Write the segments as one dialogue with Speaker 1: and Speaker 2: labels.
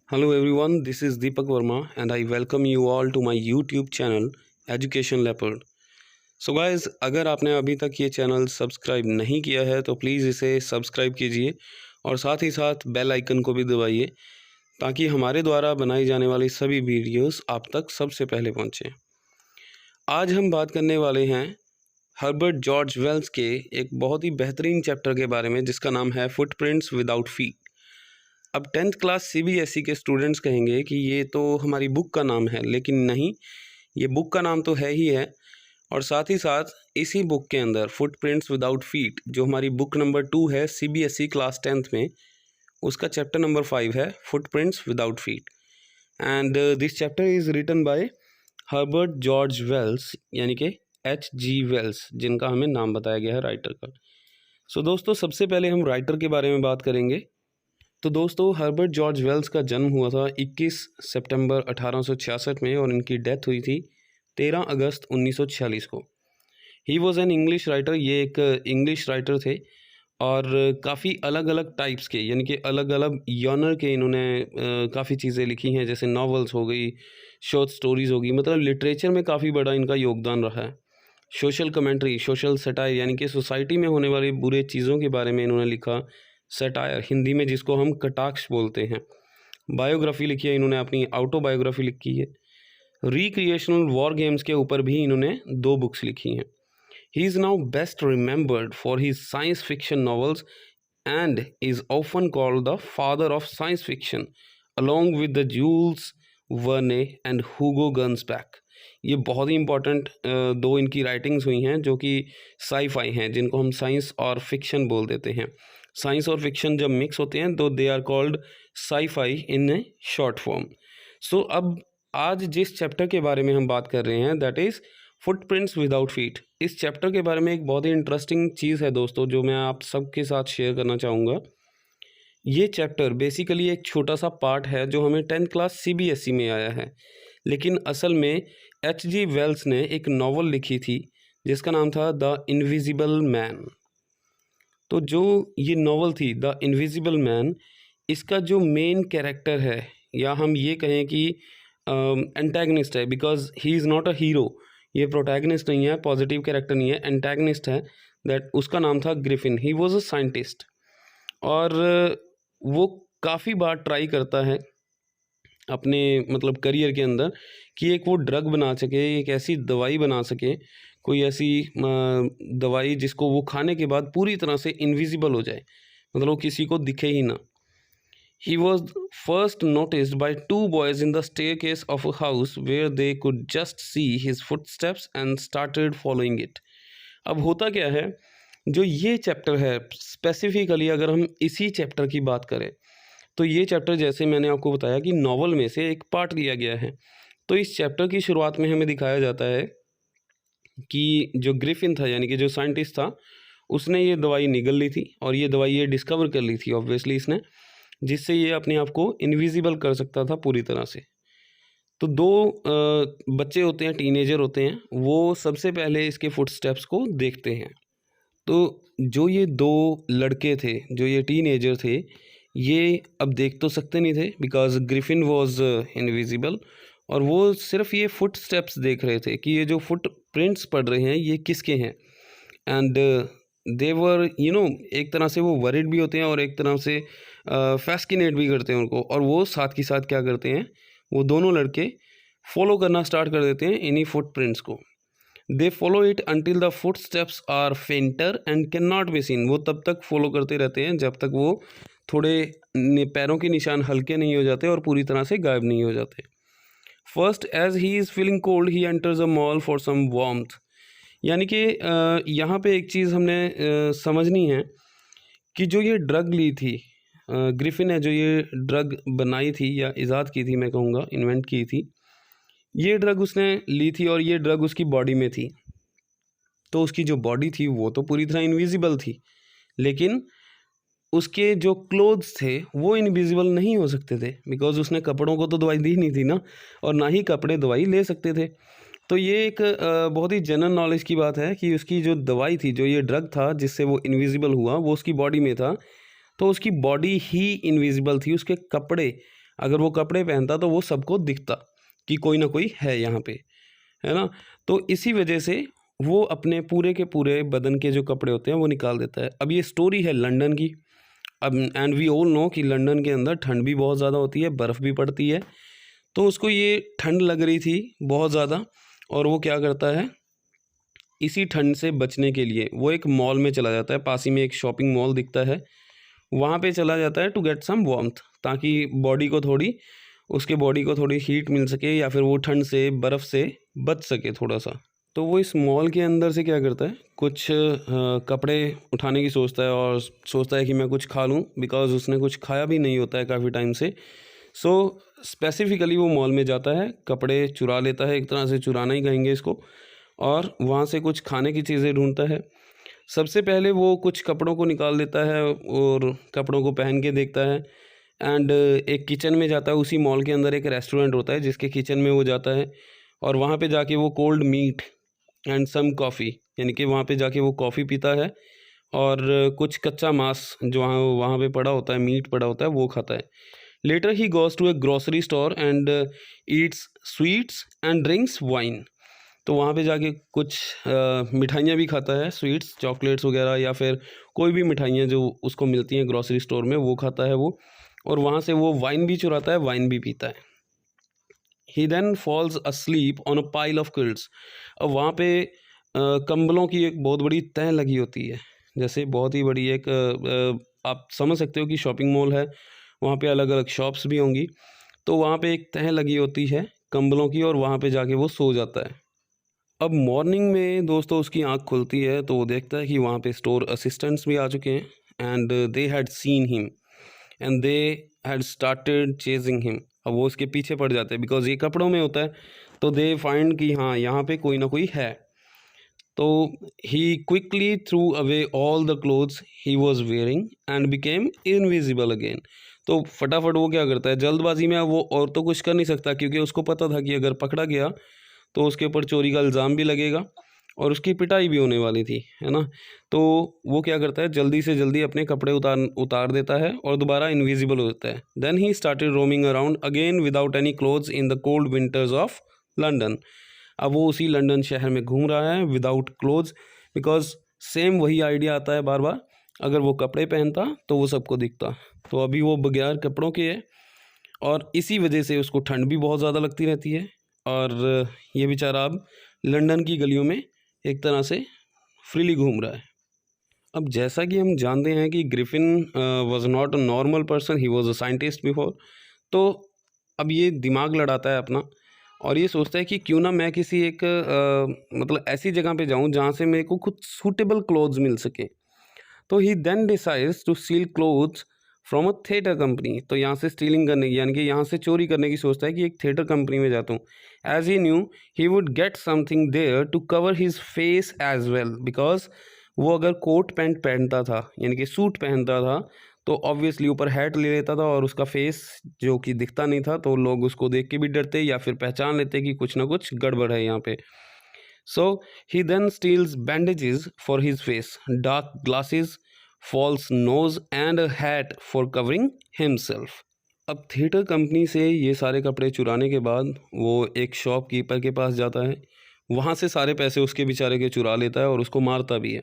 Speaker 1: Hello everyone, this is Deepak Verma and I welcome you all to my YouTube channel Education Leopard. So guys, अगर आपने अभी तक ये channel subscribe नहीं किया है तो प्लीज़ इसे सब्सक्राइब कीजिए और साथ ही साथ बेल आइकन को भी दबाइए ताकि हमारे द्वारा बनाई जाने वाली सभी वीडियोस आप तक सबसे पहले पहुंचे। आज हम बात करने वाले हैं हर्बर्ट जॉर्ज वेल्स के एक बहुत ही बेहतरीन चैप्टर के बारे में जिसका नाम है फुटप्रिंट्स विदाउट फीट। अब 10th क्लास सीबीएसई के स्टूडेंट्स कहेंगे कि ये तो हमारी बुक का नाम है, लेकिन नहीं, ये बुक का नाम तो है ही है और साथ ही साथ इसी बुक के अंदर फुटप्रिंट्स विदाउट फीट जो हमारी बुक नंबर 2 है सीबीएसई क्लास 10th में, उसका चैप्टर नंबर 5 है footprints without feet. And this chapter is written by Herbert George Wells यानी कि H.G. वेल्स, जिनका हमें नाम बताया गया है राइटर का। सो दोस्तों, सबसे पहले हम राइटर के बारे में बात करेंगे। तो दोस्तों, हर्बर्ट जॉर्ज वेल्स का जन्म हुआ था 21 सितंबर 1866 में और इनकी डेथ हुई थी 13 अगस्त 1946 को। He was an English writer, ये एक इंग्लिश राइटर थे और काफ़ी अलग अलग टाइप्स के यानी कि अलग अलग जॉनर के इन्होंने काफ़ी चीज़ें लिखी हैं, जैसे नॉवेल्स हो गई, शॉर्ट स्टोरीज़ होगी, मतलब लिटरेचर में काफ़ी बड़ा इनका योगदान रहा है। सोशल कमेंट्री, सोशल सटायर यानी कि सोसाइटी में होने वाली बुरे चीज़ों के बारे में इन्होंने लिखा, सटायर हिंदी में जिसको हम कटाक्ष बोलते हैं। बायोग्राफी लिखी है इन्होंने, अपनी ऑटोबायोग्राफी लिखी है। रिक्रिएशनल वॉर गेम्स के ऊपर भी इन्होंने 2 बुक्स लिखी हैं। He is now best remembered for his science fiction novels and is often called the father of science fiction along with the Jules Verne and Hugo Gernsback. ये बहुत ही important 2 इनकी writings हुई हैं जो कि साई-फाई हैं, जिनको हम साइंस और फिक्शन बोल देते हैं। साइंस और फिक्शन जब मिक्स होते हैं तो they are called sci-fi in a short form. So अब आज जिस चैप्टर के बारे में हम बात कर रहे हैं that is footprints without feet. इस चैप्टर के बारे में एक बहुत ही इंटरेस्टिंग चीज़ है दोस्तों, जो मैं आप सबके साथ शेयर करना चाहूँगा। ये चैप्टर बेसिकली एक छोटा सा पार्ट है जो हमें 10th क्लास सीबीएसई में आया है, लेकिन असल में H.G. वेल्स ने एक नॉवल लिखी थी जिसका नाम था द इनविजिबल मैन। तो जो ये नॉवल थी द इनविजिबल मैन, इसका जो मेन कैरेक्टर है, या हम ये कहें कि एंटैगनिस्ट है, because he is not a hero, ये प्रोटैगनिस्ट नहीं है, पॉजिटिव कैरेक्टर नहीं है, एंटैगनिस्ट है। दैट उसका नाम था Griffin. He was a scientist और वो काफ़ी बार ट्राई करता है अपने मतलब करियर के अंदर कि एक वो ड्रग बना सके, एक ऐसी दवाई बना सके, कोई ऐसी दवाई जिसको वो खाने के बाद पूरी तरह से इनविजिबल हो जाए, मतलब वो किसी को दिखे ही ना। He was first noticed by 2 boys in the staircase of a house where they could just see his footsteps and started following it. अब होता क्या है, जो ये चैप्टर है स्पेसिफिकली अगर हम इसी चैप्टर की बात करें तो ये चैप्टर, जैसे मैंने आपको बताया कि नॉवल में से एक पार्ट लिया गया है। तो इस चैप्टर की शुरुआत में हमें दिखाया जाता है कि जो ग्रिफिन था यानी कि जो साइंटिस्ट था, उसने ये दवाई निगल ली थी और ये दवाई ये डिस्कवर कर ली थी ऑब्वियसली इसने, जिससे ये अपने आप को इनविजिबल कर सकता था पूरी तरह से। तो 2 बच्चे होते हैं, टीनेजर होते हैं, वो सबसे पहले इसके फुटस्टेप्स को देखते हैं। तो जो ये 2 लड़के थे, जो ये टीनेजर थे, ये अब देख तो सकते नहीं थे बिकॉज ग्रिफिन वॉज इनविजिबल, और वो सिर्फ ये फुट स्टेप्स देख रहे थे कि ये जो फुट प्रिंट्स पड़ रहे हैं ये किसके हैं। एंड दे वर एक तरह से वो वरिड भी होते हैं और एक तरह से फैस्किनेट भी करते हैं उनको, और वो साथ के साथ क्या करते हैं, वो दोनों लड़के फॉलो करना स्टार्ट कर देते हैं इन्हीं फुट प्रिंट्स को। They follow it until the footsteps are fainter and can not be seen. वो तब तक फॉलो करते रहते हैं जब तक वो थोड़े पैरों के निशान हल्के नहीं हो जाते और पूरी तरह से गायब नहीं हो जाते। First as he is feeling cold he enters a mall for some warmth. यानी कि यहाँ पे एक चीज़ हमने समझनी है कि जो ये ड्रग ली थी ग्रिफिन ने, जो ये ड्रग बनाई थी या ईजाद की थी, मैं कहूँगा इन्वेंट की थी, ये ड्रग उसने ली थी और ये ड्रग उसकी बॉडी में थी। तो उसकी जो बॉडी थी वो तो पूरी तरह इनविजिबल थी, लेकिन उसके जो क्लोथ्स थे वो इनविजिबल नहीं हो सकते थे बिकॉज उसने कपड़ों को तो दवाई दी नहीं थी ना, और ना ही कपड़े दवाई ले सकते थे। तो ये एक बहुत ही जनरल नॉलेज की बात है कि उसकी जो दवाई थी, जो ये ड्रग था जिससे वो इनविजिबल हुआ, वो उसकी बॉडी में था, तो उसकी बॉडी ही इनविजिबल थी, उसके कपड़े अगर वो कपड़े पहनता तो वो सबको दिखता कि कोई ना कोई है यहाँ पे, है ना। तो इसी वजह से वो अपने पूरे के पूरे बदन के जो कपड़े होते हैं वो निकाल देता है। अब ये स्टोरी है लंदन की। अब एंड वी ऑल नो कि लंदन के अंदर ठंड भी बहुत ज़्यादा होती है, बर्फ़ भी पड़ती है। तो उसको ये ठंड लग रही थी बहुत ज़्यादा, और वो क्या करता है, इसी ठंड से बचने के लिए वो एक मॉल में चला जाता है। पास ही में एक शॉपिंग मॉल दिखता है, वहाँ पे चला जाता है टू गेट सम वार्मथ, ताकि उसके बॉडी को थोड़ी हीट मिल सके, या फिर वो ठंड से, बर्फ़ से बच सके थोड़ा सा। तो वो इस मॉल के अंदर से क्या करता है, कुछ कपड़े उठाने की सोचता है, और सोचता है कि मैं कुछ खा लूँ, बिकॉज़ उसने कुछ खाया भी नहीं होता है काफ़ी टाइम से। सो स्पेसिफ़िकली वो मॉल में जाता है, कपड़े चुरा लेता है, एक तरह से चुराना ही कहेंगे इसको, और वहाँ से कुछ खाने की चीज़ें ढूँढता है। सबसे पहले वो कुछ कपड़ों को निकाल लेता है और कपड़ों को पहन के देखता है, एंड एक किचन में जाता है। उसी मॉल के अंदर एक रेस्टोरेंट होता है जिसके किचन में वो जाता है, और वहाँ पे जाके वो cold meat and some coffee, यानी कि वहाँ पे जाके वो कॉफ़ी पीता है, और कुछ कच्चा मांस जो वहाँ वहाँ पे पड़ा होता है, मीट पड़ा होता है, वो खाता है। Later he goes to a grocery store and eats sweets and drinks wine. तो वहाँ पे जाके कुछ मिठाइयाँ भी खाता है, स्वीट्स, चॉकलेट्स वगैरह, या फिर कोई भी मिठाइयाँ जो उसको मिलती हैं ग्रोसरी स्टोर में, वो खाता है वो, और वहाँ से वो वाइन भी चुराता है, वाइन भी पीता है। He then falls asleep on a pile of quilts. अब वहाँ पे कंबलों की एक बहुत बड़ी तह लगी होती है, जैसे बहुत ही बड़ी एक आप समझ सकते हो कि शॉपिंग मॉल है, वहाँ पे अलग अलग शॉप्स भी होंगी। तो वहाँ पे एक तह लगी होती है कंबलों की, और वहाँ पे जाके वो सो जाता है। अब मॉर्निंग में दोस्तों उसकी आँख खुलती है, तो वो देखता है कि वहाँ पे स्टोर असिस्टेंट्स भी आ चुके हैं, and they had seen him and they had started chasing him. अब वो उसके पीछे पड़ जाते हैं, बिकॉज ये कपड़ों में होता है, तो दे फाइंड कि हाँ यहाँ पे कोई ना कोई है। तो he quickly threw away all the clothes he was wearing and became invisible again. तो फटाफट वो क्या करता है, जल्दबाजी में, वो और तो कुछ कर नहीं सकता, क्योंकि उसको पता था कि अगर पकड़ा गया तो उसके ऊपर चोरी का इल्ज़ाम भी लगेगा और उसकी पिटाई भी होने वाली थी, है ना। तो वो क्या करता है, जल्दी से जल्दी अपने कपड़े उतार देता है और दोबारा इनविजिबल हो जाता है। Then he started roaming around again without any clothes in the cold winters of London. अब वो उसी लंदन शहर में घूम रहा है विदाउट क्लोथ्स, बिकॉज सेम वही आइडिया आता है बार बार, अगर वो कपड़े पहनता तो वो सबको दिखता। तो अभी वो बगैर कपड़ों के है, और इसी वजह से उसको ठंड भी बहुत ज़्यादा लगती रहती है, और ये बेचारा अब लंदन की गलियों में एक तरह से फ्रीली घूम रहा है। अब जैसा कि हम जानते हैं कि Griffin was not a normal person, he was a scientist before. तो अब ये दिमाग लड़ाता है अपना, और ये सोचता है कि क्यों ना मैं किसी एक मतलब ऐसी जगह पे जाऊं जहां से मेरे को कुछ सूटेबल क्लोथ्स मिल सके। तो he then decides to steal clothes from a theatre company. तो यहाँ से स्टीलिंग करने की, यानी कि यहाँ से चोरी करने की सोचता है कि एक थिएटर कंपनी में जाता हूँ। As he knew he would get something there to cover his face as well, because वो अगर कोट पैंट पहनता था, यानी कि सूट पहनता था, तो ऑब्वियसली ऊपर हैट ले लेता था और उसका फेस जो कि दिखता नहीं था, तो लोग उसको देख के भी डरते या फिर पहचान लेते कि कुछ ना कुछ गड़बड़ है यहाँ पे। So he then steals bandages for his face, dark glasses, false nose and a hat for covering himself. अब थिएटर कंपनी से ये सारे कपड़े चुराने के बाद वो एक शॉपकीपर के पास जाता है, वहाँ से सारे पैसे उसके बेचारे के चुरा लेता है और उसको मारता भी है।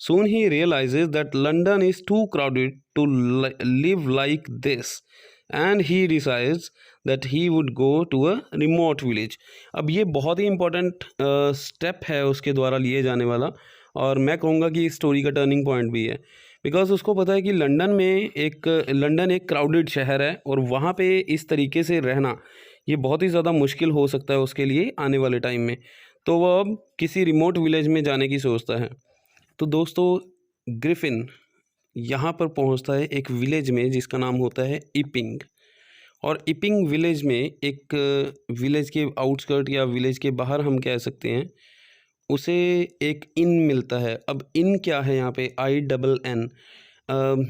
Speaker 1: Soon he realizes that London is too crowded to live like this, and he decides that he would go to a remote village. अब ये बहुत ही इम्पोर्टेंट स्टेप है उसके द्वारा लिए जाने वाला, और मैं कहूँगा कि इस स्टोरी का टर्निंग पॉइंट भी है, बिकॉज उसको पता है कि लंदन एक क्राउडेड शहर है, और वहाँ पे इस तरीके से रहना ये बहुत ही ज़्यादा मुश्किल हो सकता है उसके लिए आने वाले टाइम में। तो वो अब किसी रिमोट विलेज में जाने की सोचता है। तो दोस्तों ग्रिफिन यहाँ पर पहुँचता है एक विलेज में जिसका नाम होता है इपिंग, और इपिंग विलेज में एक विलेज के आउटस्कर्ट या विलेज के बाहर हम कह सकते हैं, उसे एक इन मिलता है। अब इन क्या है यहाँ पे, INN।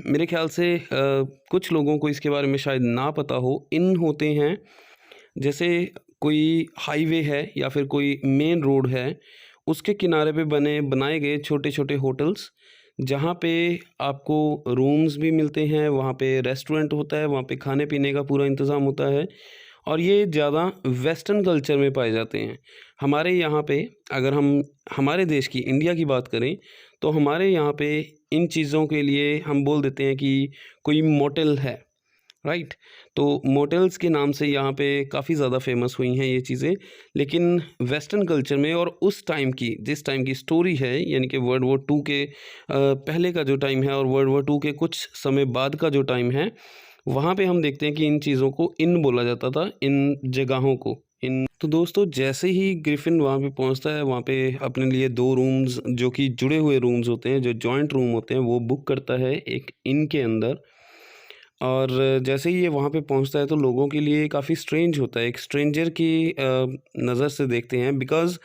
Speaker 1: मेरे ख्याल से कुछ लोगों को इसके बारे में शायद ना पता हो। इन होते हैं जैसे कोई हाईवे है या फिर कोई मेन रोड है, उसके किनारे पे बनाए गए छोटे छोटे होटल्स, जहाँ पे आपको रूम्स भी मिलते हैं, वहाँ पे रेस्टोरेंट होता है, वहाँ पे खाने पीने का पूरा इंतज़ाम होता है और ये ज़्यादा वेस्टर्न कल्चर में पाए जाते हैं। हमारे यहाँ पे अगर हम हमारे देश की इंडिया की बात करें तो हमारे यहाँ पे इन चीज़ों के लिए हम बोल देते हैं कि कोई मोटेल है, राइट। तो मोटेल्स के नाम से यहाँ पे काफ़ी ज़्यादा फेमस हुई हैं ये चीज़ें। लेकिन वेस्टर्न कल्चर में और उस टाइम की जिस टाइम की स्टोरी है, यानी कि वर्ल्ड वॉर टू के पहले का जो टाइम है और वर्ल्ड वॉर टू के कुछ समय बाद का जो टाइम है, वहाँ पे हम देखते हैं कि इन चीज़ों को इन बोला जाता था, इन जगहों को इन। तो दोस्तों जैसे ही ग्रिफिन वहाँ पे पहुँचता है, वहाँ पे अपने लिए 2 रूम्स जो कि जुड़े हुए रूम्स होते हैं, जो जॉइंट रूम होते हैं, वो बुक करता है एक इन के अंदर। और जैसे ही ये वहाँ पे पहुँचता है तो लोगों के लिए काफ़ी स्ट्रेंज होता है, एक स्ट्रेंजर की नज़र से देखते हैं, बिकॉज़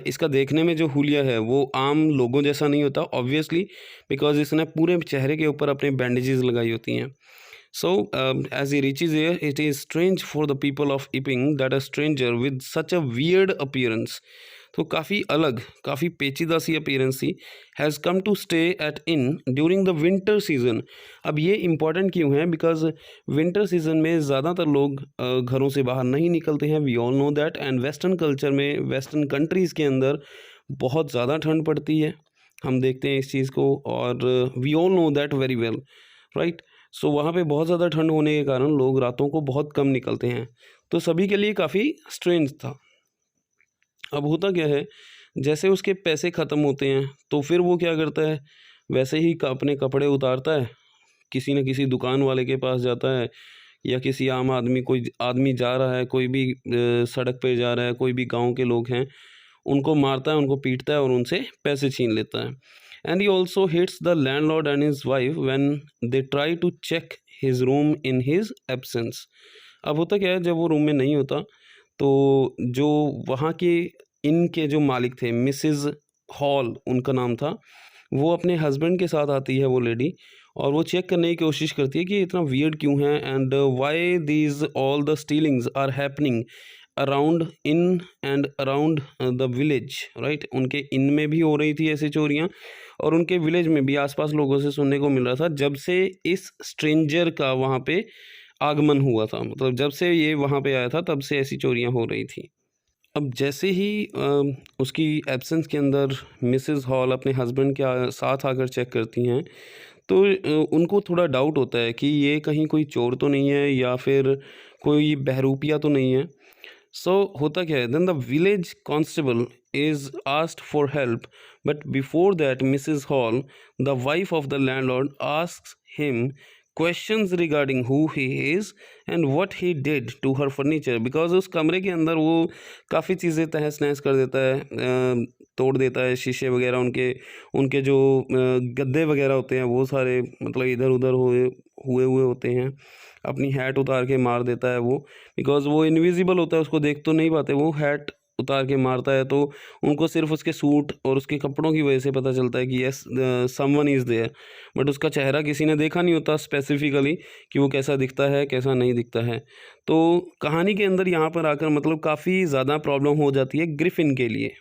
Speaker 1: इसका देखने में जो हुलिया है वो आम लोगों जैसा नहीं होता ऑब्वियसली, बिकॉज़ इसने पूरे चेहरे के ऊपर अपने बैंडेजेस लगाई होती हैं। So, as he reaches here, it is strange for the people of Iping that a stranger with such a weird appearance, तो काफ़ी अलग, काफ़ी पेचीदा सी अपीयरेंस थी, has come to stay at in during the winter season. अब ये important क्यों है? बिकॉज विंटर सीजन में ज़्यादातर लोग घरों से बाहर नहीं निकलते हैं, we all know that. And western culture में, वेस्टर्न कंट्रीज़ के अंदर बहुत ज़्यादा ठंड पड़ती है, हम देखते हैं इस चीज़ को, और we all know that very well, right. So वहाँ पे बहुत ज़्यादा ठंड होने के कारण लोग रातों को बहुत कम निकलते हैं, तो सभी के लिए काफ़ी स्ट्रेंज था। अब होता क्या है, जैसे उसके पैसे ख़त्म होते हैं तो फिर वो क्या करता है, वैसे ही अपने कपड़े उतारता है, किसी न किसी दुकान वाले के पास जाता है, या किसी आम आदमी, कोई आदमी जा रहा है, कोई भी सड़क पे जा रहा है, कोई भी गांव के लोग हैं, उनको मारता है, उनको पीटता है और उनसे पैसे छीन लेता है। And he also hits the landlord and his wife when they try to check his room in his absence. अब होता क्या है, जब वो रूम में नहीं होता तो जो वहाँ के इनके जो मालिक थे, मिसेस हॉल उनका नाम था, वो अपने हस्बैंड के साथ आती है वो लेडी, और वो चेक करने की कोशिश करती है कि इतना वियर्ड क्यों है, and why these all the stealings are happening around in and around the village, right. उनके इन में भी हो रही थी ऐसी चोरियाँ, और उनके विलेज में भी आसपास लोगों से सुनने को मिल रहा था जब से इस स्ट्रेंजर का वहाँ पे आगमन हुआ था, मतलब जब से ये वहाँ पे आया था तब से ऐसी चोरियाँ हो रही थी। अब जैसे ही उसकी एब्सेंस के अंदर मिसेस हॉल अपने हस्बैंड के साथ आकर चेक करती हैं, तो उनको थोड़ा डाउट होता है कि ये कहीं कोई चोर तो नहीं है, या फिर कोई बहरूपिया तो नहीं है। सो होता क्या है, then the village constable is asked for help, but before that Mrs Hall, the wife of the landlord, asks him questions regarding who he is and what he did to her furniture, because उस कमरे के अंदर वो काफ़ी चीज़ें तहस नहस कर देता है, तोड़ देता है, शीशे वगैरह, उनके उनके जो गद्दे वगैरह होते हैं वो सारे मतलब इधर उधर हुए हुए होते हैं, अपनी हैट उतार के मार देता है वो, बिकॉज वो इनविजिबल होता है, उसको देख तो नहीं पाते, वो हैट उतार के मारता है, तो उनको सिर्फ उसके सूट और उसके कपड़ों की वजह से पता चलता है कि yes someone is there, but उसका चेहरा किसी ने देखा नहीं होता स्पेसिफिकली कि वो कैसा दिखता है, कैसा नहीं दिखता है। तो कहानी के अंदर यहाँ पर आकर मतलब काफ़ी ज़्यादा प्रॉब्लम हो जाती है ग्रिफिन के लिए।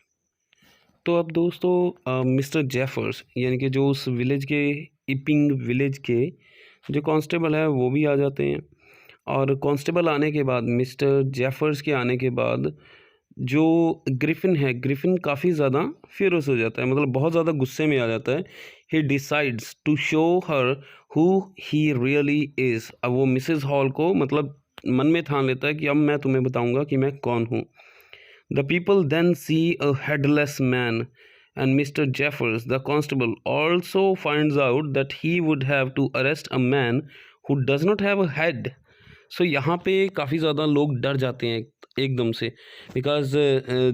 Speaker 1: तो अब दोस्तों मिस्टर जेफर्स, यानी कि जो उस विलेज के, इपिंग विलेज के जो कांस्टेबल है वो भी आ जाते हैं, और कांस्टेबल आने के बाद, मिस्टर जेफर्स के आने के बाद, जो ग्रिफिन है, ग्रिफिन काफ़ी ज़्यादा फ्यूरियस हो जाता है, मतलब बहुत ज़्यादा गुस्से में आ जाता है। He decides to show her who he really is. अब वो मिसेस हॉल को मतलब मन में ठान लेता है कि अब मैं तुम्हें बताऊंगा कि मैं कौन हूँ। The people then see a headless man, and Mr. Jeffers, the constable, also finds out that he would have to arrest a man who does not have a head. So यहाँ पे काफ़ी ज़्यादा लोग डर जाते हैं एकदम से, बिकॉज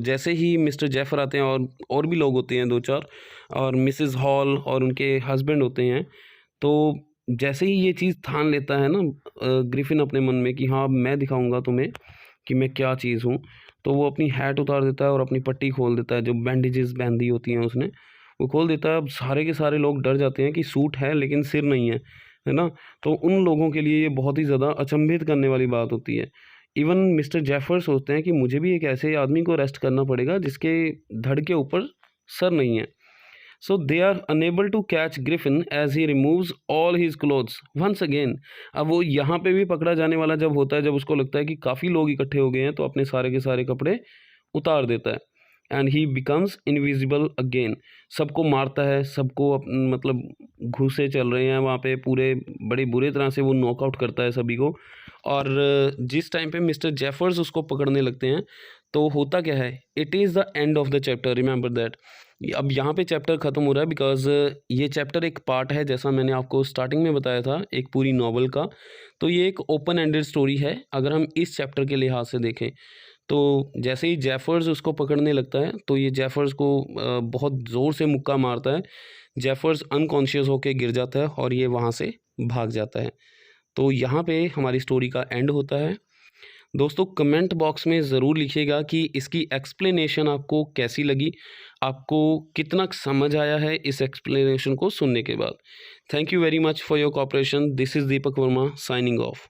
Speaker 1: जैसे ही मिस्टर जेफर आते हैं, और भी लोग होते हैं 2-4, और मिसेस हॉल और उनके हस्बैंड होते हैं, तो जैसे ही ये चीज़ ठान लेता है ना ग्रिफिन अपने मन में कि हाँ मैं दिखाऊंगा तुम्हें कि मैं क्या चीज़ हूँ, तो वो अपनी हैट उतार देता है और अपनी पट्टी खोल देता है, जो बैंडेजेस बांधी होती हैं उसने, वो खोल देता है। अब सारे के सारे लोग डर जाते हैं कि सूट है लेकिन सिर नहीं है ना। तो उन लोगों के लिए ये बहुत ही ज़्यादा अचंभित करने वाली बात होती है। इवन मिस्टर जेफर सोचते हैं कि मुझे भी एक ऐसे आदमी को अरेस्ट करना पड़ेगा जिसके धड़ के ऊपर सर नहीं है। So they are unable to catch Griffin as he removes all his clothes once again. अब वो यहाँ पे भी पकड़ा जाने वाला जब होता है, जब उसको लगता है कि काफ़ी लोग इकट्ठे हो गए हैं, तो अपने सारे के सारे कपड़े उतार देता है। And he becomes invisible again. सबको मारता है, सबको मतलब घुसे चल रहे हैं वहाँ पे पूरे, बड़े बुरे तरह से वो नॉकआउट करता है सभी को। और जिस टाइम पे मिस्टर जेफर्स उसको पकड़ने लगते हैं तो होता क्या है, it is the end of the chapter, remember that. अब यहाँ पे चैप्टर ख़त्म हो रहा है बिकॉज ये चैप्टर एक पार्ट है, जैसा मैंने आपको स्टार्टिंग में बताया था, एक पूरी नॉवल का। तो ये एक ओपन एंडेड स्टोरी है अगर हम इस चैप्टर के लिहाज से देखें। तो जैसे ही जेफर्स उसको पकड़ने लगता है तो ये जेफर्स को बहुत ज़ोर से मुक्का मारता है। जेफर्स अनकॉन्शियस होकर गिर जाता है और ये वहाँ से भाग जाता है। तो यहाँ पे हमारी स्टोरी का एंड होता है। दोस्तों कमेंट बॉक्स में ज़रूर लिखिएगा कि इसकी एक्सप्लेनेशन आपको कैसी लगी, आपको कितना समझ आया है इस एक्सप्लेनेशन को सुनने के बाद। Thank you very much for your cooperation. This is Deepak Verma signing off.